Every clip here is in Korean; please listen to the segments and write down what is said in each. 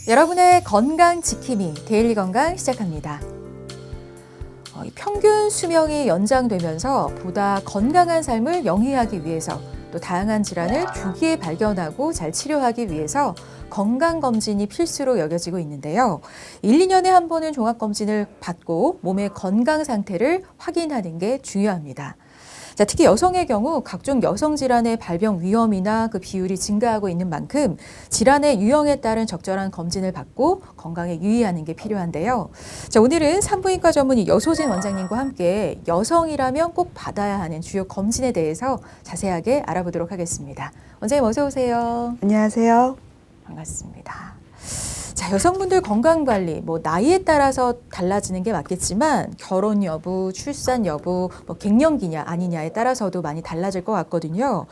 여러분의 건강 지킴이 데일리 건강 시작합니다. 평균 수명이 연장되면서 보다 건강한 삶을 영위하기 위해서 또 다양한 질환을 조기에 발견하고 잘 치료하기 위해서 건강검진이 필수로 여겨지고 있는데요. 1, 2년에 한 번은 종합검진을 받고 몸의 건강 상태를 확인하는 게 중요합니다. 자, 특히 여성의 경우 각종 여성 질환의 발병 위험이나 그 비율이 증가하고 있는 만큼 질환의 유형에 따른 적절한 검진을 받고 건강에 유의하는 게 필요한데요. 자, 오늘은 산부인과 전문의 여소진 원장님과 함께 여성이라면 꼭 받아야 하는 주요 검진에 대해서 자세하게 알아보도록 하겠습니다. 원장님 어서 오세요. 안녕하세요. 반갑습니다. 자, 여성분들 건강관리, 나이에 따라서 달라지는 게 맞겠지만 결혼 여부, 출산 여부, 갱년기냐 아니냐에 따라서도 많이 달라질 것 같거든요.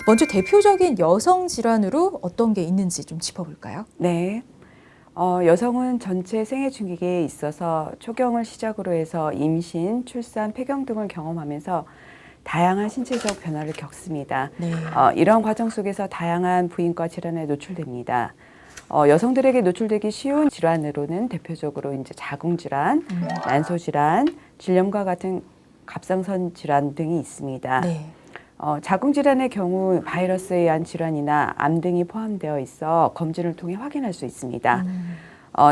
먼저 대표적인 여성 질환으로 어떤 게 있는지 좀 짚어볼까요? 네. 여성은 전체 생애 중기에 있어서 초경을 시작으로 해서 임신, 출산, 폐경 등을 경험하면서 다양한 신체적 변화를 겪습니다. 네. 이런 과정 속에서 다양한 부인과 질환에 노출됩니다. 여성들에게 노출되기 쉬운 질환으로는 대표적으로 이제 자궁질환, 난소질환, 질염과 같은 갑상선 질환 등이 있습니다. 네. 자궁질환의 경우 바이러스에 의한 질환이나 암 등이 포함되어 있어 검진을 통해 확인할 수 있습니다.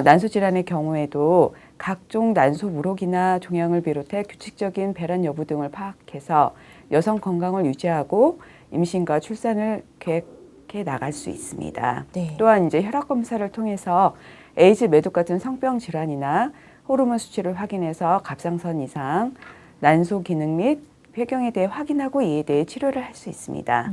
난소질환의 경우에도 각종 난소 물혹이나 종양을 비롯해 규칙적인 배란 여부 등을 파악해서 여성 건강을 유지하고 임신과 출산을 계획해 나갈 수 있습니다. 네. 또한 이제 혈압 검사를 통해서 에이즈, 매독 같은 성병 질환이나 호르몬 수치를 확인해서 갑상선 이상, 난소 기능 및 폐경에 대해 확인하고 이에 대해 치료를 할 수 있습니다.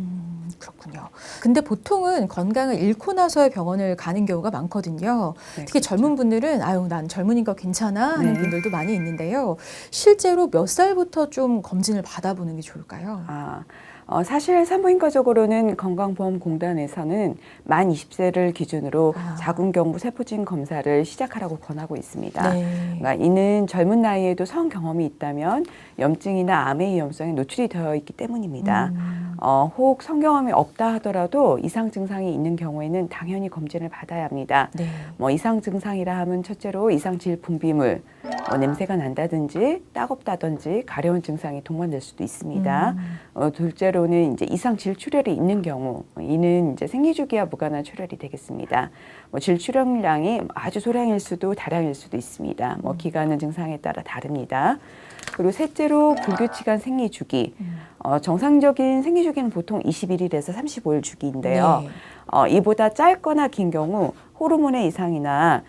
그렇군요. 근데 보통은 건강을 잃고 나서야 병원을 가는 경우가 많거든요. 네, 특히 그렇죠. 젊은 분들은 난 젊으니까 괜찮아 하는 네. 분들도 많이 있는데요. 실제로 몇 살부터 좀 검진을 받아보는 게 좋을까요? 사실 산부인과적으로는 건강보험공단에서는 만 20세를 기준으로 자궁경부 세포진 검사를 시작하라고 권하고 있습니다. 네. 그러니까 이는 젊은 나이에도 성 경험이 있다면 염증이나 암의 위험성에 노출이 되어 있기 때문입니다. 혹 성 경험이 없다 하더라도 이상 증상이 있는 경우에는 당연히 검진을 받아야 합니다. 네. 이상 증상이라 하면 첫째로 이상질 분비물, 냄새가 난다든지 따갑다든지 가려운 증상이 동반될 수도 있습니다. 둘째로는 이제 이상 질출혈이 있는 경우, 이는 이제 생리주기와 무관한 출혈이 되겠습니다. 질출혈량이 아주 소량일 수도 다량일 수도 있습니다. 기간은 증상에 따라 다릅니다. 그리고 셋째로 불규칙한 생리주기. 정상적인 생리주기는 보통 21일에서 35일 주기인데요. 네. 이보다 짧거나 긴 경우 호르몬의 이상이나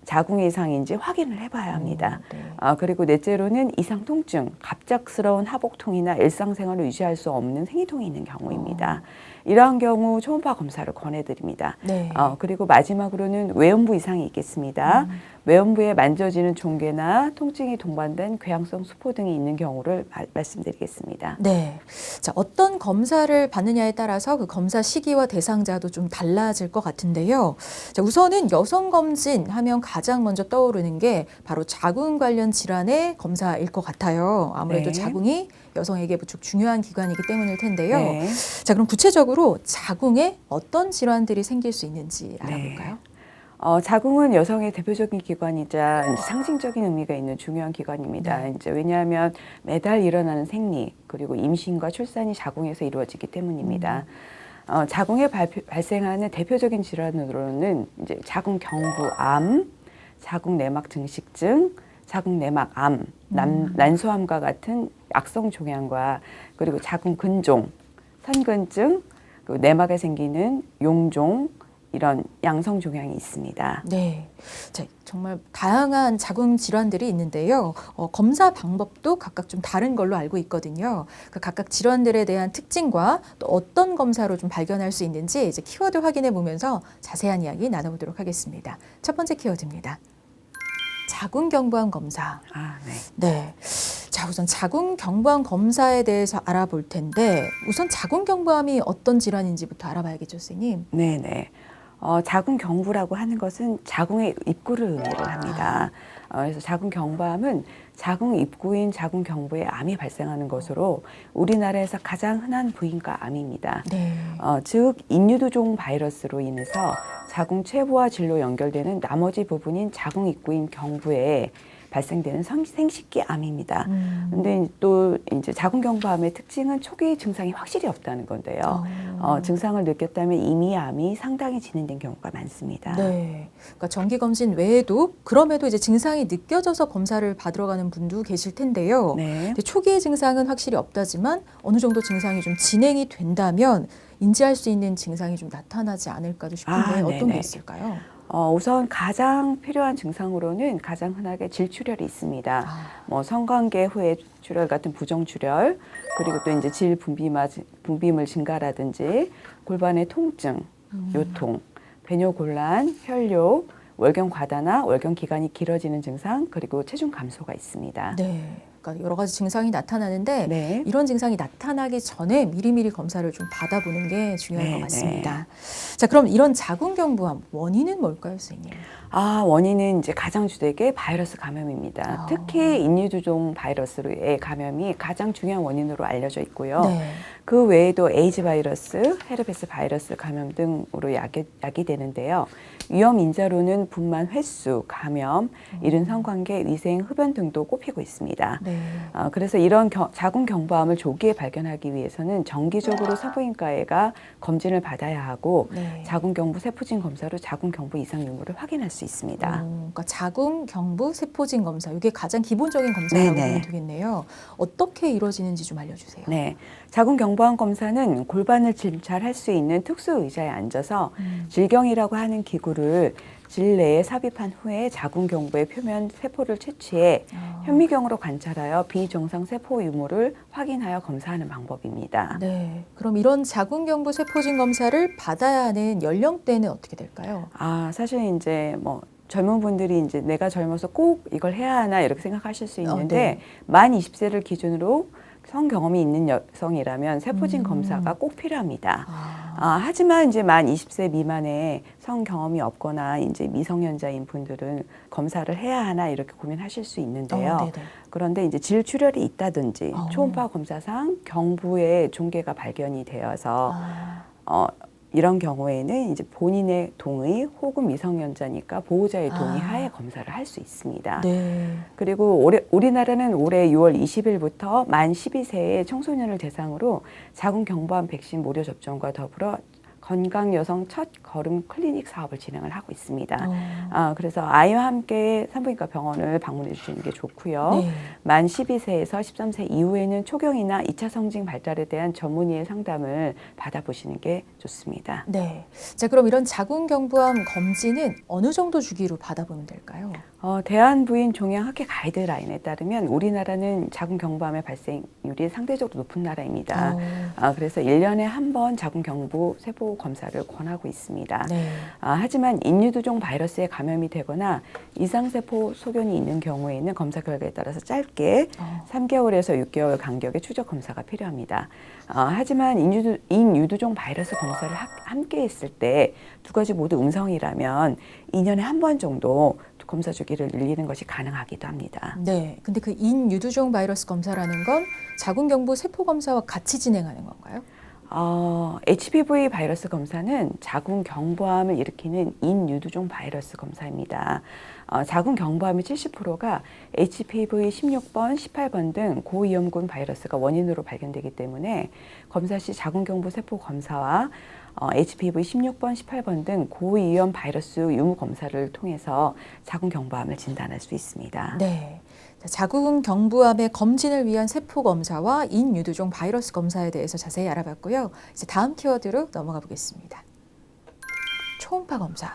자궁의 이상인지 확인을 해봐야 합니다. 네. 그리고 넷째로는 이상 통증, 갑작스러운 하복통이나 일상생활을 유지할 수 없는 생리통이 있는 경우입니다. 이러한 경우 초음파 검사를 권해드립니다. 네. 그리고 마지막으로는 외음부 이상이 있겠습니다. 외음부에 만져지는 종괴나 통증이 동반된 궤양성 수포 등이 있는 경우를 말씀드리겠습니다. 네. 자, 어떤 검사를 받느냐에 따라서 그 검사 시기와 대상자도 좀 달라질 것 같은데요. 자, 우선은 여성 검진 하면 가장 먼저 떠오르는 게 바로 자궁 관련 질환의 검사일 것 같아요. 아무래도 네. 자궁이 여성에게 무척 중요한 기관이기 때문일 텐데요. 네. 자, 그럼 구체적으로 자궁에 어떤 질환들이 생길 수 있는지 알아볼까요? 자궁은 여성의 대표적인 기관이자 상징적인 의미가 있는 중요한 기관입니다. 네. 이제 왜냐하면 매달 일어나는 생리 그리고 임신과 출산이 자궁에서 이루어지기 때문입니다. 자궁에 발생하는 대표적인 질환으로는 이제 자궁경부암, 자궁내막 증식증, 자궁내막암, 난소암과 같은 악성 종양과 그리고 자궁근종, 선근증, 그리고 내막에 생기는 용종 이런 양성 종양이 있습니다. 네. 자, 정말 다양한 자궁 질환들이 있는데요. 검사 방법도 각각 좀 다른 걸로 알고 있거든요. 그 각각 질환들에 대한 특징과 또 어떤 검사로 좀 발견할 수 있는지 이제 키워드 확인해 보면서 자세한 이야기 나눠보도록 하겠습니다. 첫 번째 키워드입니다. 자궁경부암 검사. 네. 네. 자, 우선 자궁경부암 검사에 대해서 알아볼 텐데 우선 자궁경부암이 어떤 질환인지부터 알아봐야겠죠, 선생님? 네네. 자궁경부라고 하는 것은 자궁의 입구를 의미를 합니다. 그래서 자궁경부암은 자궁 입구인 자궁경부에 암이 발생하는 것으로 우리나라에서 가장 흔한 부인과 암입니다. 네. 즉 인유두종 바이러스로 인해서 자궁 최부와 질로 연결되는 나머지 부분인 자궁 입구인 경부에 발생되는 생식기 암입니다. 근데 또 이제 자궁경부암의 특징은 초기 증상이 확실히 없다는 건데요. 증상을 느꼈다면 이미 암이 상당히 진행된 경우가 많습니다. 네. 그러니까 정기 검진 외에도 그럼에도 이제 증상이 느껴져서 검사를 받으러 가는 분도 계실 텐데요. 네. 근데 초기의 증상은 확실히 없다지만 어느 정도 증상이 좀 진행이 된다면 인지할 수 있는 증상이 좀 나타나지 않을까도 싶은데 어떤 네네. 게 있을까요? 우선 가장 필요한 증상으로는 가장 흔하게 질출혈이 있습니다. 뭐 성관계 후에 출혈 같은 부정출혈, 그리고 또 이제 질 분비물 증가라든지 골반의 통증, 요통, 배뇨곤란, 혈뇨, 월경 과다나 월경 기간이 길어지는 증상, 그리고 체중 감소가 있습니다. 네. 그러니까 여러 가지 증상이 나타나는데 네. 이런 증상이 나타나기 전에 미리미리 검사를 좀 받아보는 게 중요할 것 같습니다. 자, 그럼 이런 자궁경부암 원인은 뭘까요, 선생님? 원인은 이제 가장 주되게 바이러스 감염입니다. 특히 인유두종 바이러스의 감염이 가장 중요한 원인으로 알려져 있고요. 네. 그 외에도 에이즈 바이러스, 헤르페스 바이러스 감염 등으로 야기되는데요. 위험 인자로는 분만 횟수, 감염, 이른 성관계, 위생, 흡연 등도 꼽히고 있습니다. 네. 그래서 이런 자궁경부암을 조기에 발견하기 위해서는 정기적으로 산부인과가 검진을 받아야 하고 네. 자궁경부 세포진 검사로 자궁경부 이상 유무를 확인할 수 있습니다. 그러니까 자궁경부 세포진 검사, 이게 가장 기본적인 검사라고 네네. 보면 되겠네요. 어떻게 이루어지는지 좀 알려주세요. 네, 자궁경부암 검사는 골반을 진찰할 수 있는 특수 의자에 앉아서 질경이라고 하는 기구를 질 내에 삽입한 후에 자궁경부의 표면 세포를 채취해 현미경으로 관찰하여 비정상 세포 유무를 확인하여 검사하는 방법입니다. 네. 그럼 이런 자궁경부 세포진 검사를 받아야 하는 연령대는 어떻게 될까요? 사실 이제 뭐 젊은 분들이 이제 내가 젊어서 꼭 이걸 해야 하나 이렇게 생각하실 수 있는데 네. 만 20세를 기준으로 성 경험이 있는 여성이라면 세포진 검사가 꼭 필요합니다. 하지만 이제 만 20세 미만의 성 경험이 없거나 이제 미성년자인 분들은 검사를 해야 하나 이렇게 고민하실 수 있는데요. 네네. 그런데 이제 질출혈이 있다든지 초음파 검사상 경부에 종괴가 발견이 되어서 이런 경우에는 이제 본인의 동의 혹은 미성년자니까 보호자의 동의하에 검사를 할 수 있습니다. 네. 그리고 우리나라는 올해 6월 20일부터 만 12세의 청소년을 대상으로 자궁경부암 백신 무료 접종과 더불어 건강 여성 첫 걸음 클리닉 사업을 진행을 하고 있습니다. 그래서 아이와 함께 산부인과 병원을 방문해 주시는 게 좋고요. 네. 만 12세에서 13세 이후에는 초경이나 2차 성징 발달에 대한 전문의의 상담을 받아보시는 게 좋습니다. 네. 자, 그럼 이런 자궁경부암 검진은 어느 정도 주기로 받아보면 될까요? 대한부인 종양학회 가이드라인에 따르면 우리나라는 자궁경부암의 발생률이 상대적으로 높은 나라입니다. 그래서 1년에 한 번 자궁경부 세포 검사를 권하고 있습니다. 네. 하지만 인유두종 바이러스에 감염이 되거나 이상세포 소견이 있는 경우에는 검사 결과에 따라서 짧게 3개월에서 6개월 간격의 추적 검사가 필요합니다. 하지만 인유두종 바이러스 검사를 함께 했을 때 두 가지 모두 음성이라면 2년에 한 번 정도 검사 주기를 늘리는 것이 가능하기도 합니다. 네. 근데 그 인유두종 바이러스 검사라는 건 자궁경부 세포 검사와 같이 진행하는 건가요? HPV 바이러스 검사는 자궁경부암을 일으키는 인유두종 바이러스 검사입니다. 자궁경부암의 70%가 HPV 16번, 18번 등 고위험군 바이러스가 원인으로 발견되기 때문에 검사 시 자궁경부 세포 검사와 HPV 16번, 18번 등 고위험 바이러스 유무 검사를 통해서 자궁경부암을 진단할 수 있습니다. 네. 자궁경부암의 검진을 위한 세포 검사와 인유두종 바이러스 검사에 대해서 자세히 알아봤고요. 이제 다음 키워드로 넘어가 보겠습니다. 초음파 검사.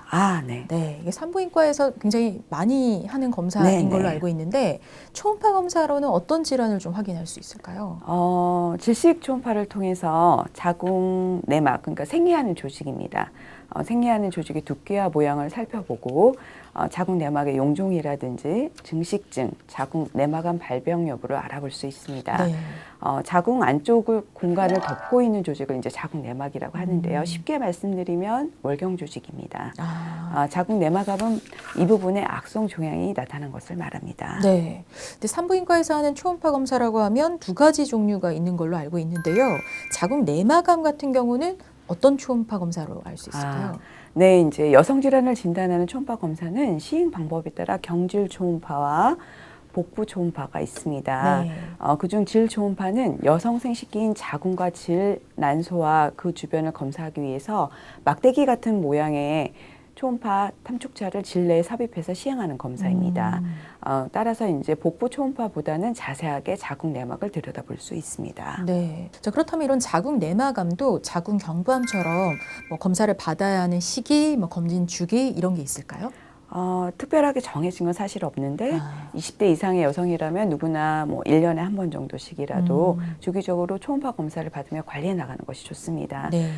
네. 네, 이게 산부인과에서 굉장히 많이 하는 검사인 네네. 걸로 알고 있는데 초음파 검사로는 어떤 질환을 좀 확인할 수 있을까요? 질식 초음파를 통해서 자궁 내막, 그러니까 생리하는 조직입니다. 생리하는 조직의 두께와 모양을 살펴보고 자궁 내막의 용종이라든지 증식증, 자궁 내막암 발병 여부를 알아볼 수 있습니다. 네. 자궁 안쪽을 공간을 덮고 있는 조직을 이제 자궁 내막이라고 하는데요. 쉽게 말씀드리면 월경 조직입니다. 자궁 내막암은 이 부분에 악성 종양이 나타난 것을 말합니다. 네. 근데 산부인과에서 하는 초음파 검사라고 하면 두 가지 종류가 있는 걸로 알고 있는데요. 자궁 내막암 같은 경우는 어떤 초음파 검사로 알 수 있을까요? 네, 이제 여성 질환을 진단하는 초음파 검사는 시행 방법에 따라 경질 초음파와 복부 초음파가 있습니다. 네. 그중 질 초음파는 여성 생식기인 자궁과 질, 난소와 그 주변을 검사하기 위해서 막대기 같은 모양의 초음파 탐축차를 질 내에 삽입해서 시행하는 검사입니다. 따라서 이제 복부 초음파보다는 자세하게 자궁 내막을 들여다볼 수 있습니다. 네. 자, 그렇다면 이런 자궁 내막암도 자궁 경부암처럼 뭐 검사를 받아야 하는 시기, 뭐 검진 주기 이런 게 있을까요? 특별하게 정해진 건 사실 없는데 20대 이상의 여성이라면 누구나 뭐 1년에 한 번 정도씩이라도 주기적으로 초음파 검사를 받으며 관리해 나가는 것이 좋습니다. 네.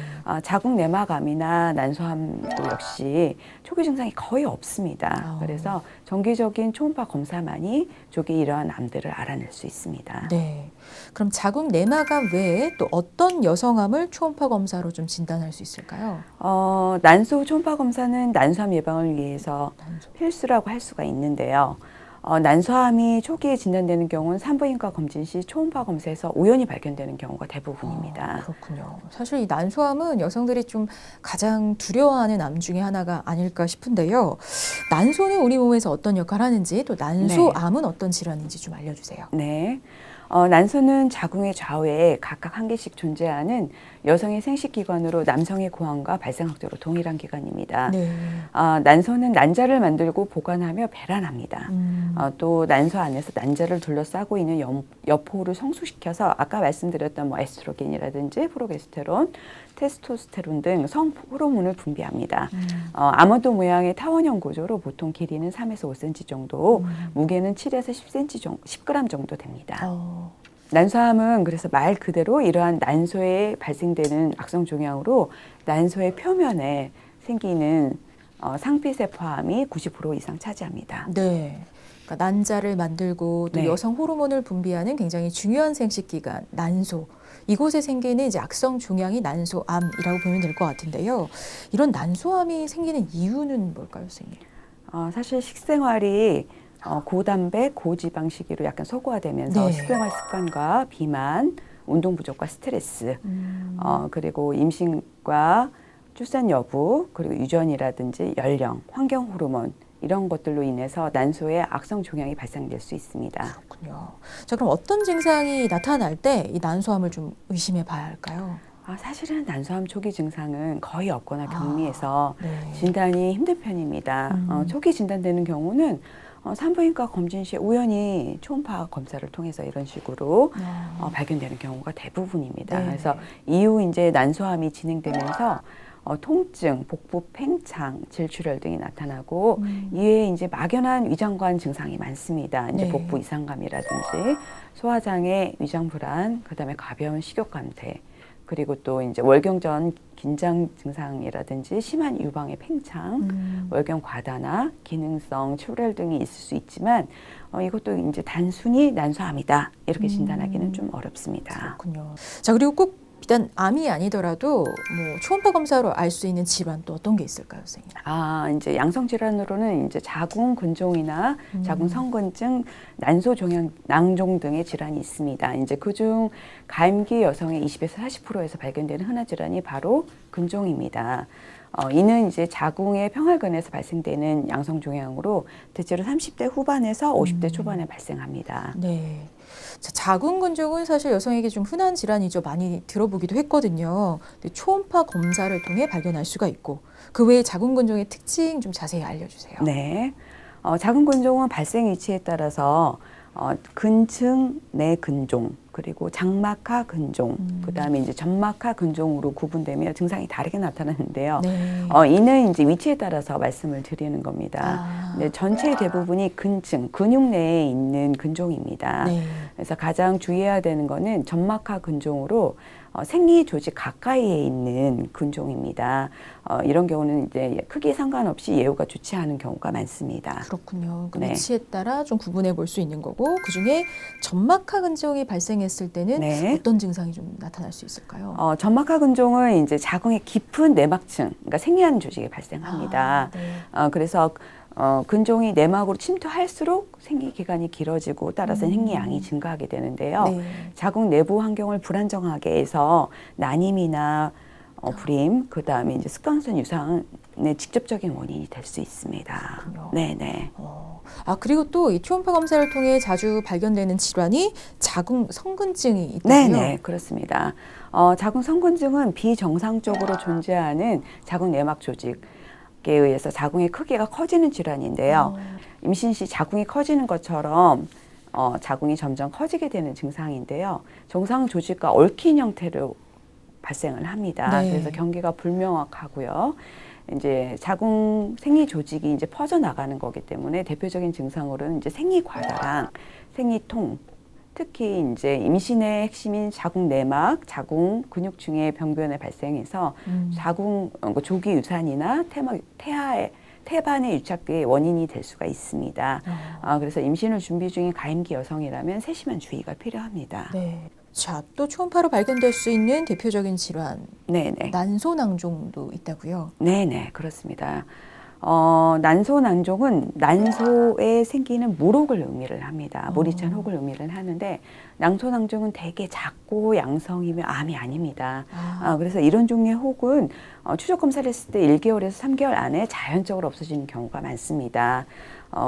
자궁 내막암이나 난소암도 역시 초기 증상이 거의 없습니다. 그래서 정기적인 초음파 검사만이 조기 이러한 암들을 알아낼 수 있습니다. 네. 그럼 자궁 내막암 외에 또 어떤 여성암을 초음파 검사로 좀 진단할 수 있을까요? 난소 초음파 검사는 난소암 예방을 위해서 필수라고 할 수가 있는데요. 난소암이 초기에 진단되는 경우는 산부인과 검진 시 초음파 검사에서 우연히 발견되는 경우가 대부분입니다. 그렇군요. 사실 이 난소암은 여성들이 좀 가장 두려워하는 암 중에 하나가 아닐까 싶은데요. 난소는 우리 몸에서 어떤 역할을 하는지 또 난소암은 어떤 질환인지 좀 알려주세요. 네. 난소는 자궁의 좌우에 각각 한 개씩 존재하는 여성의 생식기관으로 남성의 고환과 발생학적으로 동일한 기관입니다. 네. 난소는 난자를 만들고 보관하며 배란합니다. 또 난소 안에서 난자를 둘러싸고 있는 여포를 성숙시켜서 아까 말씀드렸던 뭐 에스트로겐이라든지 프로게스테론, 테스토스테론 등 성 호르몬을 분비합니다. 아몬드 모양의 타원형 구조로 보통 길이는 3에서 5cm 정도, 무게는 7에서 10g 정도 됩니다. 난소암은 그래서 말 그대로 이러한 난소에 발생되는 악성 종양으로 난소의 표면에 생기는 상피세포암이 90% 이상 차지합니다. 네. 그러니까 난자를 만들고 또 여성 호르몬을 분비하는 굉장히 중요한 생식기관 난소. 이곳에 생기는 이제 악성 종양이 난소암이라고 보면 될 것 같은데요. 이런 난소암이 생기는 이유는 뭘까요, 선생님? 사실 식생활이 고단백, 고지방식으로 약간 소고화되면서 식생활 습관과 비만, 운동 부족과 스트레스, 그리고 임신과 출산 여부, 그리고 유전이라든지 연령, 환경 호르몬 이런 것들로 인해서 난소에 악성 종양이 발생될 수 있습니다. 그렇군요. 자, 그럼 어떤 증상이 나타날 때 이 난소암을 좀 의심해 봐야 할까요? 사실은 난소암 초기 증상은 거의 없거나 경미해서 진단이 힘든 편입니다. 초기 진단되는 경우는 산부인과 검진 시 우연히 초음파 검사를 통해서 이런 식으로 발견되는 경우가 대부분입니다. 그래서 이후 이제 난소암이 진행되면서 통증, 복부 팽창, 질출혈 등이 나타나고 이외에 이제 막연한 위장관 증상이 많습니다. 이제 복부 이상감이라든지 소화장애, 위장 불안, 그다음에 가벼운 식욕 감퇴, 그리고 또 이제 월경 전 긴장 증상이라든지 심한 유방의 팽창, 월경 과다나 기능성 출혈 등이 있을 수 있지만 이것도 이제 단순히 난소암이다 이렇게 진단하기는 좀 어렵습니다. 그렇군요. 자, 그리고 꼭 일단 암이 아니더라도 뭐 초음파 검사로 알 수 있는 질환 또 어떤 게 있을까요, 선생님? 이제 양성 질환으로는 이제 자궁 근종이나 자궁 성근증, 난소 종양, 낭종 등의 질환이 있습니다. 이제 그중 가임기 여성의 20에서 40%에서 발견되는 흔한 질환이 바로 근종입니다. 이는 이제 자궁의 평활근에서 발생되는 양성 종양으로 대체로 30대 후반에서 50대 초반에 발생합니다. 네. 자, 자궁 근종은 사실 여성에게 좀 흔한 질환이죠. 많이 들어보기도 했거든요. 근데 초음파 검사를 통해 발견할 수가 있고 그 외에 자궁 근종의 특징 좀 자세히 알려주세요. 네. 자궁 근종은 발생 위치에 따라서 근층 내 근종, 그리고 장막하 근종, 그다음에 이제 점막하 근종으로 구분되며 증상이 다르게 나타나는데요. 이는 이제 위치에 따라서 말씀을 드리는 겁니다. 네, 전체 대부분이 근층, 근육 내에 있는 근종입니다. 그래서 가장 주의해야 되는 거는 점막하 근종으로 생리 조직 가까이에 있는 근종입니다. 이런 경우는 이제 크기 상관없이 예후가 좋지 않은 경우가 많습니다. 그렇군요. 그 위치에 따라 좀 구분해 볼 수 있는 거고 그중에 점막하 근종이 발생했을 때는 어떤 증상이 좀 나타날 수 있을까요? 점막하 근종은 이제 자궁의 깊은 내막층, 그러니까 생리하는 조직에 발생합니다. 그래서 근종이 내막으로 침투할수록 생리 기간이 길어지고 따라서 생리양이 증가하게 되는데요. 자궁 내부 환경을 불안정하게 해서 난임이나 불임, 그 다음에 이제 습관성 유산의 직접적인 원인이 될 수 있습니다. 그렇군요. 네네. 그리고 또 이 초음파 검사를 통해 자주 발견되는 질환이 자궁 성근증이 있다고요? 네네, 그렇습니다. 자궁 성근증은 비정상적으로 존재하는 자궁 내막 조직에 의해서 자궁의 크기가 커지는 질환인데요. 임신 시 자궁이 커지는 것처럼 자궁이 점점 커지게 되는 증상인데요. 정상 조직과 얽힌 형태로 발생을 합니다. 네. 그래서 경계가 불명확하고요. 이제 자궁 생리 조직이 이제 퍼져 나가는 거기 때문에 대표적인 증상으로는 이제 생리과다랑 생리통, 특히 이제 임신의 핵심인 자궁 내막, 자궁 근육층의 병변에 발생해서 자궁 조기 유산이나 태반의 유착의 원인이 될 수가 있습니다. 그래서 임신을 준비 중인 가임기 여성이라면 세심한 주의가 필요합니다. 네. 자, 또 초음파로 발견될 수 있는 대표적인 질환, 네네. 난소낭종도 있다고요? 네네, 그렇습니다. 난소낭종은 난소에 생기는 물혹을 의미를 합니다. 물이 찬 혹을 의미를 하는데 난소낭종은 되게 작고 양성이며 암이 아닙니다. 그래서 이런 종류의 혹은 추적 검사를 했을 때 1개월에서 3개월 안에 자연적으로 없어지는 경우가 많습니다.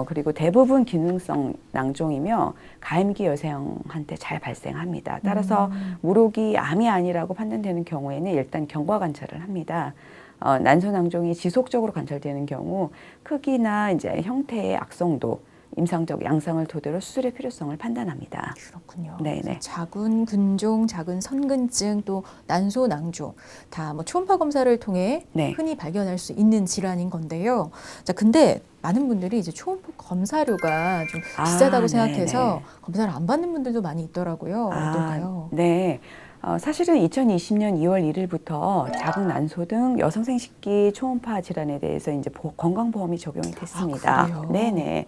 그리고 대부분 기능성 낭종이며 가임기 여성한테 잘 발생합니다. 따라서 물혹이 암이 아니라고 판단되는 경우에는 일단 경과 관찰을 합니다. 난소낭종이 지속적으로 관찰되는 경우 크기나 이제 형태의 악성도, 임상적 양상을 토대로 수술의 필요성을 판단합니다. 그렇군요. 네네. 자궁 근종, 자궁 선근증, 또 난소낭종 다 뭐 초음파 검사를 통해 네. 흔히 발견할 수 있는 질환인 건데요. 자, 근데 많은 분들이 이제 초음파 검사료가 좀 비싸다고 생각해서 네네. 검사를 안 받는 분들도 많이 있더라고요. 어떨까요? 네. 사실은 2020년 2월 1일부터 자궁 난소 등 여성 생식기 초음파 질환에 대해서 이제 건강보험이 적용이 됐습니다. 그래요? 네네.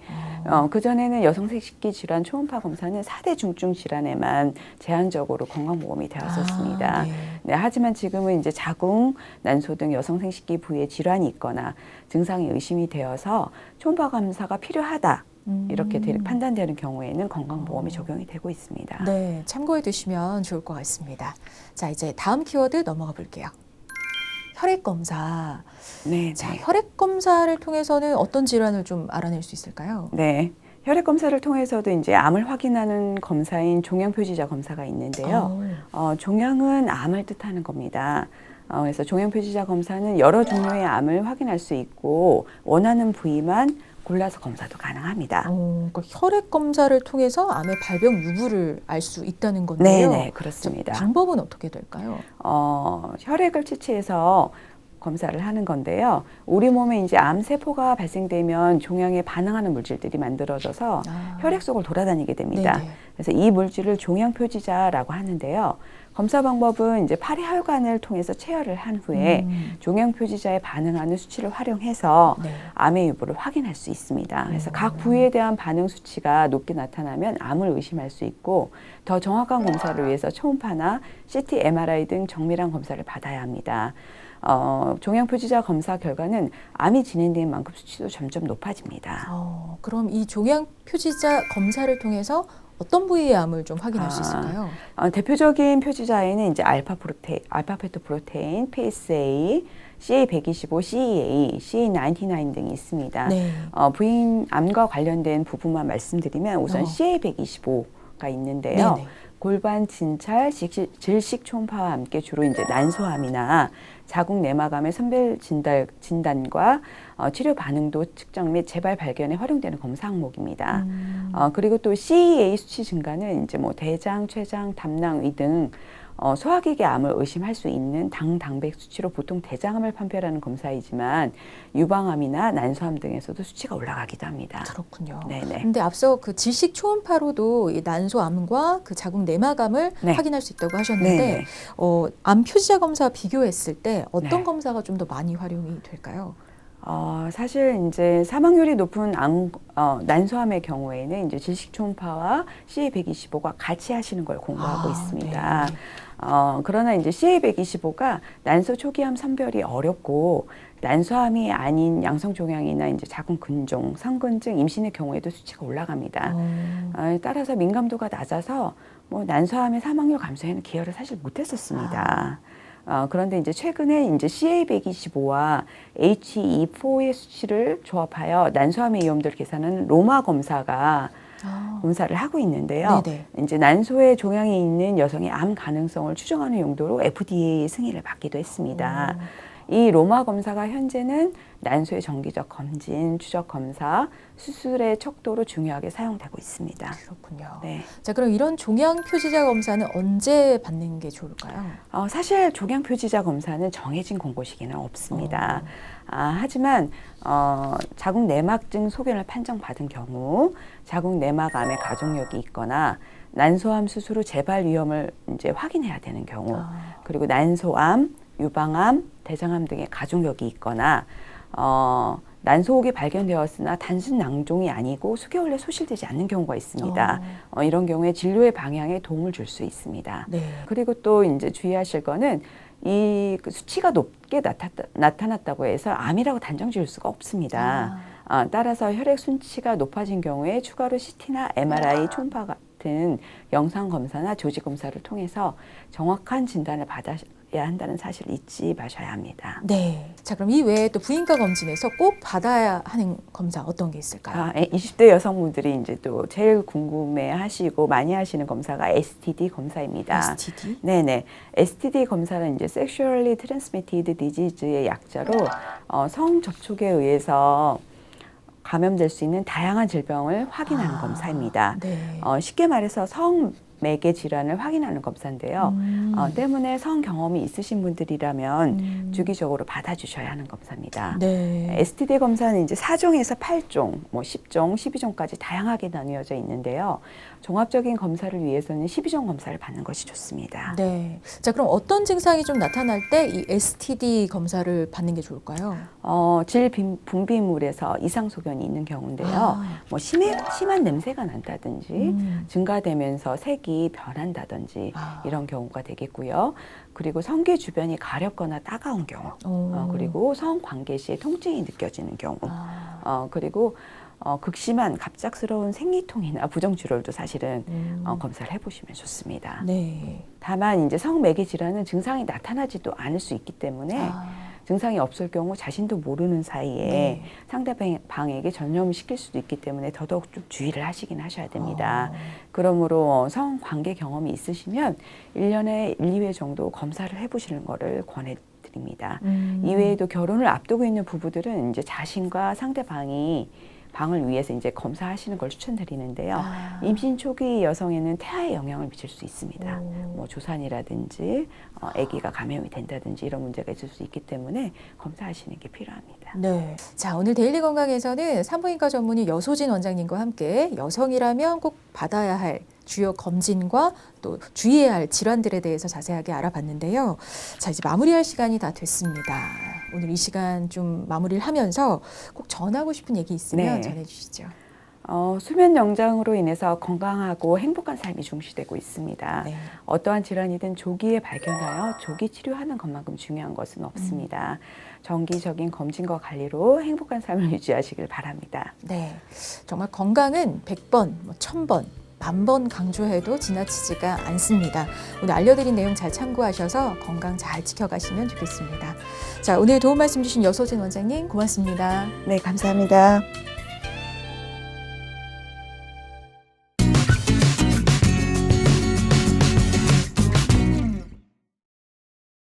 그전에는 여성 생식기 질환 초음파 검사는 4대 중증 질환에만 제한적으로 건강보험이 되었었습니다. 네. 네, 하지만 지금은 이제 자궁, 난소 등 여성 생식기 부위에 질환이 있거나 증상이 의심이 되어서 초음파 검사가 필요하다. 이렇게 판단되는 경우에는 건강보험이 적용이 되고 있습니다. 네, 참고해 두시면 좋을 것 같습니다. 자, 이제 다음 키워드 넘어가 볼게요. 혈액 검사. 네, 자, 네. 혈액 검사를 통해서는 어떤 질환을 좀 알아낼 수 있을까요? 네. 혈액 검사를 통해서도 이제 암을 확인하는 검사인 종양 표지자 검사가 있는데요. 종양은 암을 뜻하는 겁니다. 그래서 종양 표지자 검사는 여러 종류의 암을 확인할 수 있고 원하는 부위만 골라서 검사도 가능합니다. 그러니까 혈액 검사를 통해서 암의 발병 유무를 알 수 있다는 건데요. 네네, 그렇습니다. 방법은 어떻게 될까요? 혈액을 채취해서 검사를 하는 건데요. 우리 몸에 이제 암세포가 발생되면 종양에 반응하는 물질들이 만들어져서 혈액 속을 돌아다니게 됩니다. 네네. 그래서 이 물질을 종양 표지자라고 하는데요. 검사 방법은 이제 파리 혈관을 통해서 체열을 한 후에 종양 표지자에 반응하는 수치를 활용해서 네. 암의 유무를 확인할 수 있습니다. 그래서 각 부위에 대한 반응 수치가 높게 나타나면 암을 의심할 수 있고 더 정확한 검사를 위해서 초음파나 CT, MRI 등 정밀한 검사를 받아야 합니다. 종양 표지자 검사 결과는 암이 진행된 만큼 수치도 점점 높아집니다. 그럼 이 종양 표지자 검사를 통해서 어떤 부위의 암을 좀 확인할 수 있을까요? 대표적인 표지자에는 이제 알파페토 프로테인, PSA, CA125, CEA, CA99 등이 있습니다. 네. 부인 암과 관련된 부분만 말씀드리면 우선 CA125가 있는데요. 네네. 골반 진찰, 질식 초음파와 함께 주로 이제 난소암이나 자궁 내막암의 선별 진단과 치료 반응도 측정 및 재발 발견에 활용되는 검사 항목입니다. 그리고 또 CEA 수치 증가는 이제 뭐 대장, 췌장, 담낭, 위 등 소화기계 암을 의심할 수 있는 당백 수치로 보통 대장암을 판별하는 검사이지만 유방암이나 난소암 등에서도 수치가 올라가기도 합니다. 그렇군요. 네네. 근데 앞서 그 질식 초음파로도 이 난소암과 그 자궁 내막암을 네. 확인할 수 있다고 하셨는데 네네. 암 표지자 검사와 비교했을 때 어떤 네. 검사가 좀 더 많이 활용이 될까요? 사실 이제 사망률이 높은 난소암의 경우에는 이제 질식 초음파와 CA125가 같이 하시는 걸 공부하고 있습니다. 네. 그러나 이제 CA125가 난소 초기암 선별이 어렵고 난소암이 아닌 양성 종양이나 이제 자궁 근종, 성근증, 임신의 경우에도 수치가 올라갑니다. 따라서 민감도가 낮아서 뭐 난소암의 사망률 감소에는 기여를 사실 못했었습니다. 그런데 이제 최근에 이제 CA125와 HE4의 수치를 조합하여 난소암의 위험도를 계산하는 로마 검사가 검사를 하고 있는데요. 네네. 이제 난소에 종양이 있는 여성의 암 가능성을 추정하는 용도로 FDA 승인을 받기도 했습니다. 이 로마 검사가 현재는 난소의 정기적 검진, 추적 검사, 수술의 척도로 중요하게 사용되고 있습니다. 그렇군요. 네. 자, 그럼 이런 종양 표지자 검사는 언제 받는 게 좋을까요? 사실 종양 표지자 검사는 정해진 공고 시기는 없습니다. 하지만 자궁 내막증 소견을 판정받은 경우, 자궁 내막암의 가족력이 있거나 난소암 수술 후 재발 위험을 이제 확인해야 되는 경우, 그리고 난소암, 유방암, 대장암 등의 가족력이 있거나 난소옥이 발견되었으나 단순 낭종이 아니고 수개월 내 소실되지 않는 경우가 있습니다. 이런 경우에 진료의 방향에 도움을 줄 수 있습니다. 네. 그리고 또 이제 주의하실 거는 이 수치가 높게 나타났다고 해서 암이라고 단정 지을 수가 없습니다. 따라서 혈액 수치가 높아진 경우에 추가로 CT나 MRI, 초음파 같은 영상 검사나 조직 검사를 통해서 정확한 진단을 받아야 한다는 사실을 잊지 마셔야 합니다. 네. 자, 그럼 이 외에 또 부인과 검진에서 꼭 받아야 하는 검사 어떤 게 있을까요? 20대 여성분들이 이제 또 제일 궁금해하시고 많이 하시는 검사가 STD 검사입니다. STD? 네네. STD 검사는 이제 Sexually Transmitted Disease의 약자로 성 접촉에 의해서 감염될 수 있는 다양한 질병을 확인하는 검사입니다. 네. 쉽게 말해서 성 매개 질환을 확인하는 검사인데요. 때문에 성 경험이 있으신 분들이라면 주기적으로 받아주셔야 하는 검사입니다. 네. STD 검사는 이제 4종에서 8종, 10종, 12종까지 다양하게 나뉘어져 있는데요. 종합적인 검사를 위해서는 12종 검사를 받는 것이 좋습니다. 네. 자, 그럼 어떤 증상이 좀 나타날 때 이 STD 검사를 받는 게 좋을까요? 질 분비물에서 이상 소견이 있는 경우인데요. 심한 냄새가 난다든지 증가되면서 색이 변한다든지 이런 경우가 되겠고요. 그리고 성기 주변이 가렵거나 따가운 경우, 그리고 성관계 시에 통증이 느껴지는 경우, 그리고 극심한 갑작스러운 생리통이나 부정출혈도 사실은 검사를 해보시면 좋습니다. 네. 다만 이제 성매개 질환은 증상이 나타나지도 않을 수 있기 때문에 증상이 없을 경우 자신도 모르는 사이에 상대방에게 전염을 시킬 수도 있기 때문에 더더욱 좀 주의를 하시긴 하셔야 됩니다. 그러므로 성관계 경험이 있으시면 1년에 1, 2회 정도 검사를 해보시는 거를 권해드립니다. 이외에도 결혼을 앞두고 있는 부부들은 이제 자신과 상대방이 방을 위해서 이제 검사하시는 걸 추천드리는데요. 임신 초기 여성에는 태아에 영향을 미칠 수 있습니다. 조산이라든지 아기가 감염이 된다든지 이런 문제가 있을 수 있기 때문에 검사하시는 게 필요합니다. 네. 자, 오늘 데일리 건강에서는 산부인과 전문의 여소진 원장님과 함께 여성이라면 꼭 받아야 할 주요 검진과 또 주의해야 할 질환들에 대해서 자세하게 알아봤는데요. 자, 이제 마무리할 시간이 다 됐습니다. 오늘 이 시간 좀 마무리를 하면서 꼭 전하고 싶은 얘기 있으면 전해주시죠. 수면 영장으로 인해서 건강하고 행복한 삶이 중시되고 있습니다. 어떠한 질환이든 조기에 발견하여 조기 치료하는 것만큼 중요한 것은 없습니다. 정기적인 검진과 관리로 행복한 삶을 유지하시길 바랍니다. 네, 정말 건강은 100번, 1000번, 1000번 강조해도 지나치지가 않습니다. 오늘 알려드린 내용 잘 참고하셔서 건강 잘 지켜가시면 좋겠습니다. 자, 오늘 도움 말씀 주신 여소진 원장님 고맙습니다. 네, 감사합니다.